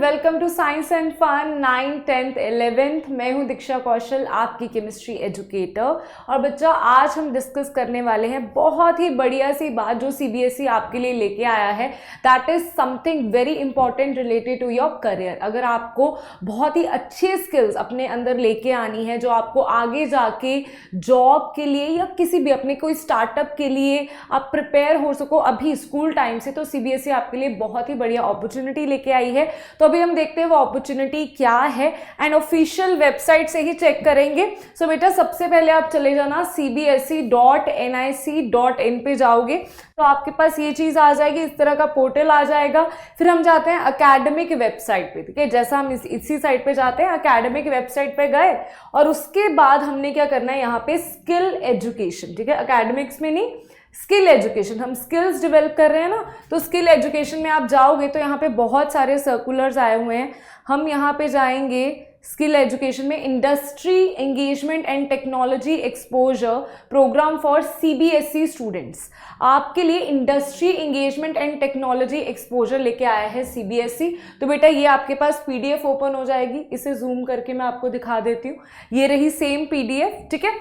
Welcome to science and fun 9th 10th 11th। मैं हूं दीक्षा कौशल, आपकी केमिस्ट्री एजुकेटर। और बच्चा, आज हम डिस्कस करने वाले हैं बहुत ही बढ़िया सी बात जो सीबीएसई आपके लिए लेके आया है। That is something very important related to your career. अगर आपको बहुत ही अच्छी स्किल्स अपने अंदर लेके आनी है जो आपको आगे जाके जॉब के लिए या किसी भी अपने कोई स्टार्टअप के लिए आप प्रिपेयर हो सको अभी स्कूल टाइम से, तो सीबीएसई आपके लिए बहुत ही बढ़िया अपॉर्चुनिटी लेके आई है। तो अभी हम देखते हैं वो अपॉर्चुनिटी क्या है एंड ऑफिशियल वेबसाइट से ही चेक करेंगे। सो बेटा, सबसे पहले आप चले जाना cbse.nic.in पे जाओगे तो आपके पास ये चीज आ जाएगी, इस तरह का पोर्टल आ जाएगा। फिर हम जाते हैं एकेडमिक वेबसाइट पे, ठीक है। जैसा हम इसी साइट पे जाते हैं, एकेडमिक वेबसाइट पे गए और उसके बाद हमने क्या करना है, यहाँ पे स्किल एजुकेशन, ठीक है। एकेडमिक्स में नहीं, स्किल एजुकेशन, हम स्किल्स डेवलप कर रहे हैं ना, तो स्किल एजुकेशन में आप जाओगे तो यहाँ पे बहुत सारे सर्कुलर्स आए हुए हैं। हम यहाँ पे जाएंगे स्किल एजुकेशन में, industry engagement and technology exposure program for CBSE students. आपके लिए industry engagement and technology exposure लेके आया है सीबीएसई। तो बेटा ये आपके पास पीडीएफ ओपन हो जाएगी, इसे जूम करके मैं आपको दिखा देती हूँ। ये रही सेम पीडीएफ, ठीक है।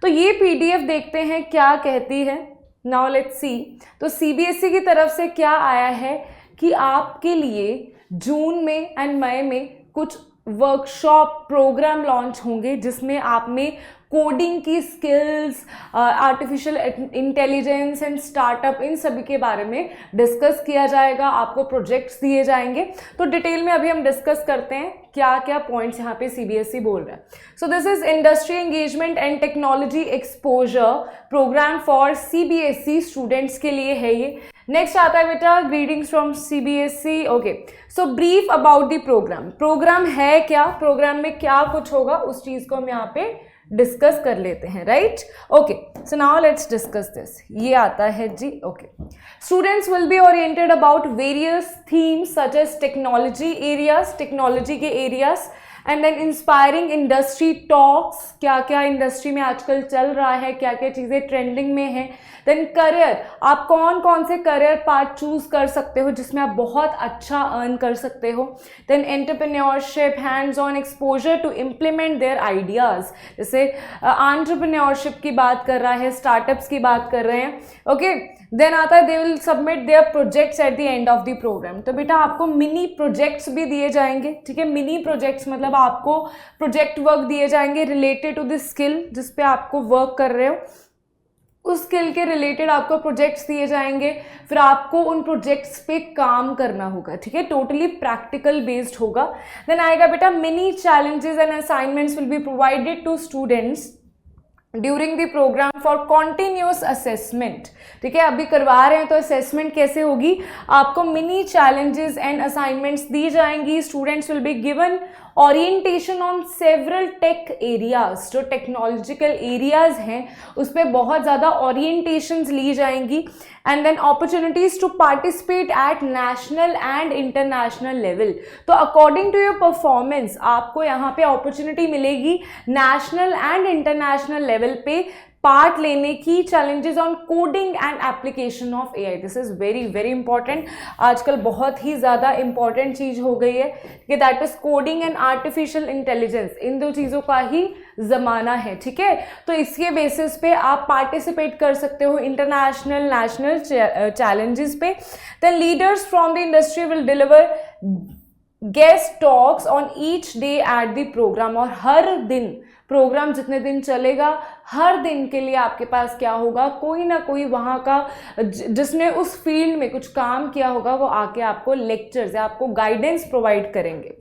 तो ये पीडीएफ देखते हैं क्या कहती है। Now let's see. तो सीबीएसई की तरफ से क्या आया है कि आपके लिए जून में एंड मई में कुछ वर्कशॉप प्रोग्राम लॉन्च होंगे जिसमें आप में कोडिंग की skills, artificial intelligence and startup, इन सभी के बारे में डिस्कस किया जाएगा। आपको प्रोजेक्ट्स दिए जाएंगे। तो डिटेल में अभी हम डिस्कस करते हैं क्या क्या पॉइंट्स यहाँ पे सीबीएसई बोल रहा है। So this is industry engagement and technology exposure program for CBSE students के लिए है ये। नेक्स्ट आता है बेटा greetings from CBSE. Okay, so brief about the program. Program है क्या, प्रोग्राम में क्या कुछ होगा, उस चीज को हम यहाँ पे डिस्कस कर लेते हैं, right. Okay, so now let's discuss this. ये आता है जी। Okay, students will be oriented about various themes such as technology areas, technology के areas, and then inspiring industry talks, क्या क्या इंडस्ट्री में आजकल चल रहा है, क्या क्या चीज़ें ट्रेंडिंग में है। देन करियर, आप कौन कौन से करियर पार्ट चूज कर सकते हो जिसमें आप बहुत अच्छा अर्न कर सकते हो। Then entrepreneurship, hands on exposure to implement their ideas, जैसे एंटरप्रेन्योरशिप की बात कर रहा है, स्टार्टअप्स की बात कर रहे हैं। ओके, देन आता है they will submit their projects at the end of the program. तो बेटा आपको मिनी प्रोजेक्ट्स भी दिए जाएंगे, ठीक है। मिनी प्रोजेक्ट्स मतलब आपको प्रोजेक्ट वर्क दिए जाएंगे रिलेटेड टू द स्किल जिस पे आपको वर्क कर रहे हो, उस स्किल के रिलेटेड आपको प्रोजेक्ट्स दिए जाएंगे। फिर आपको उन प्रोजेक्ट्स पे काम करना होगा, ठीक है। टोटली प्रैक्टिकल बेस्ड होगा। देन आएगा बेटा mini challenges and assignments will be provided to students during the program for continuous assessment, ठीक है। अभी करवा रहे हैं तो असेसमेंट कैसे होगी, आपको मिनी चैलेंजेस एंड असाइनमेंट्स दी जाएंगी। Students will be given orientation on several tech areas, जो टेक्नोलॉजिकल एरियाज हैं उस पर बहुत ज़्यादा ओरिएंटेशंस ली जाएंगी। And then opportunities to participate at national and international level. तो अकॉर्डिंग टू योर परफॉर्मेंस आपको यहाँ पे अपॉर्चुनिटी मिलेगी नेशनल एंड इंटरनेशनल लेवल पे पार्ट लेने की। Challenges on coding and application of AI, this is very very important. आजकल बहुत ही ज़्यादा इंपॉर्टेंट चीज़ हो गई है कि that is coding and artificial intelligence. इन दो चीज़ों का ही ज़माना है, ठीक है। तो इसके बेसिस पे आप पार्टिसिपेट कर सकते हो इंटरनेशनल नेशनल चैलेंजेस पे। Then leaders from the industry will deliver guest talks on each day at the program. और हर दिन प्रोग्राम जितने दिन चलेगा, हर दिन के लिए आपके पास क्या होगा, कोई ना कोई वहाँ का जिसने उस फील्ड में कुछ काम किया होगा वो आके आपको लेक्चर्स या आपको गाइडेंस प्रोवाइड करेंगे।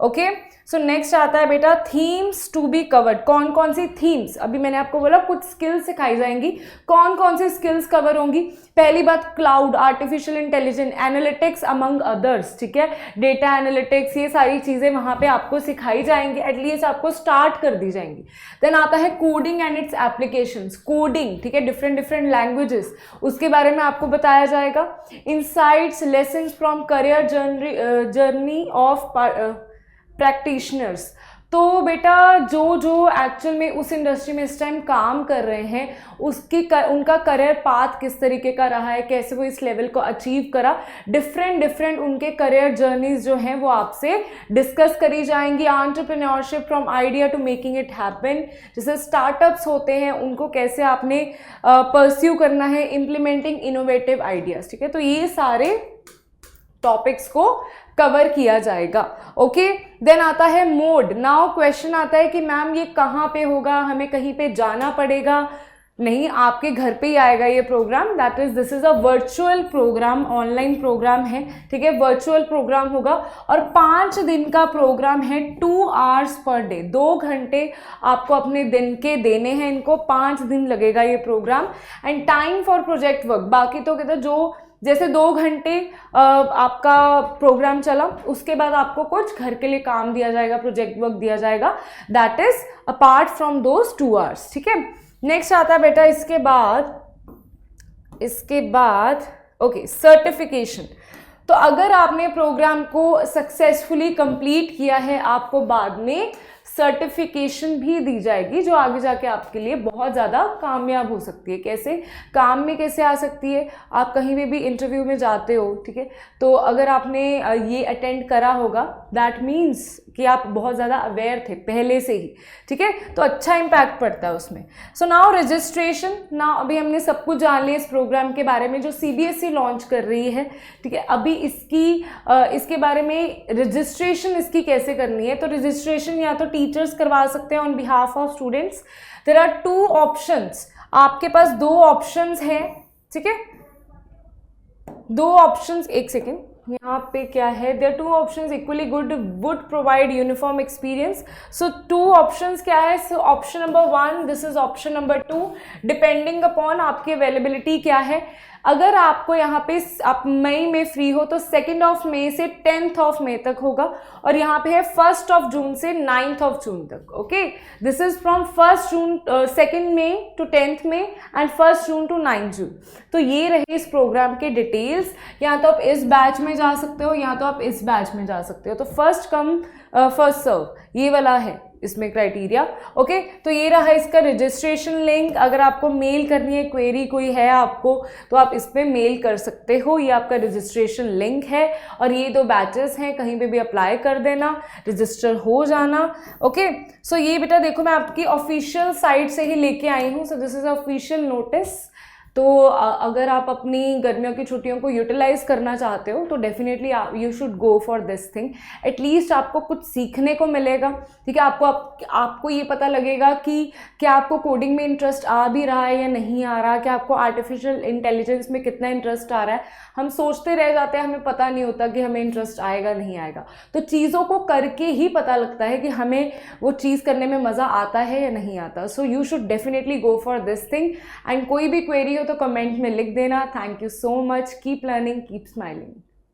ओके, सो नेक्स्ट आता है बेटा थीम्स टू बी कवर्ड। कौन कौन सी थीम्स, अभी मैंने आपको बोला कुछ स्किल्स सिखाई जाएंगी। कौन कौन सी स्किल्स कवर होंगी, पहली बात cloud, artificial intelligence, analytics among others, ठीक है। डेटा एनालिटिक्स, ये सारी चीज़ें वहाँ पे आपको सिखाई जाएंगी, एटलीस्ट आपको स्टार्ट कर दी जाएंगी। देन आता है coding and it's applications, coding, ठीक है, डिफरेंट डिफरेंट लैंग्वेजेस, उसके बारे में आपको बताया जाएगा। Insights, lessons from career journey of practitioners. तो बेटा जो जो एक्चुअल में उस इंडस्ट्री में इस टाइम काम कर रहे हैं उनका करियर पाथ किस तरीके का रहा है, कैसे वो इस लेवल को अचीव करा, डिफरेंट उनके करियर जर्नीज जो हैं वो आपसे डिस्कस करी जाएंगी। Entrepreneurship from idea to making it happen, जैसे स्टार्टअप्स होते हैं उनको कैसे आपने परस्यू करना है, इम्प्लीमेंटिंग इनोवेटिव आइडियाज, ठीक है। तो ये सारे टॉपिक्स को कवर किया जाएगा। ओके, देन आता है मोड। नाउ क्वेश्चन आता है कि मैम ये कहाँ पे होगा, हमें कहीं पे जाना पड़ेगा? नहीं, आपके घर पे ही आएगा ये program. That is this is a virtual program, online program है, ठीक है। वर्चुअल प्रोग्राम होगा और 5 दिन का प्रोग्राम है, 2 आवर्स पर डे, 2 घंटे आपको अपने दिन के देने हैं इनको, 5 दिन लगेगा ये program. And time for project work, बाकी तो कहते जो जैसे 2 घंटे आपका प्रोग्राम चला, उसके बाद आपको कुछ घर के लिए काम दिया जाएगा, प्रोजेक्ट वर्क दिया जाएगा, that is apart from those 2 hours, ठीक है। नेक्स्ट आता है बेटा इसके बाद ओके, सर्टिफिकेशन। तो अगर आपने प्रोग्राम को सक्सेसफुली कंप्लीट किया है, आपको बाद में सर्टिफिकेशन भी दी जाएगी जो आगे जाके आपके लिए बहुत ज़्यादा कामयाब हो सकती है। कैसे काम में कैसे आ सकती है? आप कहीं पे भी इंटरव्यू में जाते हो, ठीक है, तो अगर आपने ये अटेंड करा होगा, दैट मीन्स कि आप बहुत ज़्यादा अवेयर थे पहले से ही, ठीक है, तो अच्छा इम्पैक्ट पड़ता है उसमें। So now registration. नाउ अभी हमने सब कुछ जान लिया इस प्रोग्राम के बारे में जो CBSE लॉन्च कर रही है, ठीक है। अभी इसके बारे में रजिस्ट्रेशन इसकी कैसे करनी है, तो रजिस्ट्रेशन या तो टीचर्स करवा सकते हैं on behalf of students. There are 2 options, आपके पास 2 ऑप्शंस हैं, ठीक है, 2 ऑप्शंस। एक सेकेंड, यहाँ पे क्या है, there 2 options equally good would provide uniform experience. So 2 options क्या है? So option number 1, this is option number 2, depending upon आपकी अवेलेबिलिटी क्या है। अगर आपको यहाँ पे आप मई में फ्री हो तो 2 मई से 10 मई तक होगा, और यहाँ पे है 1 जून से 9 जून तक। Okay, this is from 2 May to 10 May and 1 June to 9 June. तो ये रहे इस प्रोग्राम के डिटेल्स। या तो आप इस बैच में जा सकते हो या तो आप इस बैच में जा सकते हो। तो फर्स्ट कम फर्स्ट सर्व ये वाला है इसमें क्राइटेरिया। ओके, तो ये रहा इसका रजिस्ट्रेशन लिंक। अगर आपको मेल करनी है, क्वेरी कोई है आपको, तो आप इस पर मेल कर सकते हो। ये आपका रजिस्ट्रेशन लिंक है और ये 2 बैचेस हैं, कहीं पे भी अप्लाई कर देना, रजिस्टर हो जाना। ओके, सो ये बेटा देखो मैं आपकी ऑफिशियल साइट से ही लेके आई हूँ। सो दिस इज ऑफिशियल नोटिस। तो अगर आप अपनी गर्मियों की छुट्टियों को यूटिलाइज करना चाहते हो तो definitely you should go for this thing. At least आपको कुछ सीखने को मिलेगा, ठीक है। आपको ये पता लगेगा कि क्या आपको कोडिंग में इंटरेस्ट आ भी रहा है या नहीं आ रहा, क्या आपको आर्टिफिशियल इंटेलिजेंस में कितना इंटरेस्ट आ रहा है। हम सोचते रह जाते हैं, हमें पता नहीं होता कि हमें इंटरेस्ट आएगा नहीं आएगा। तो चीज़ों को करके ही पता लगता है कि हमें वो चीज़ करने में मज़ा आता है या नहीं आता। So you should definitely go for this thing. And कोई भी क्वेरी हो तो कमेंट में लिख देना। Thank you so much. Keep learning, keep smiling.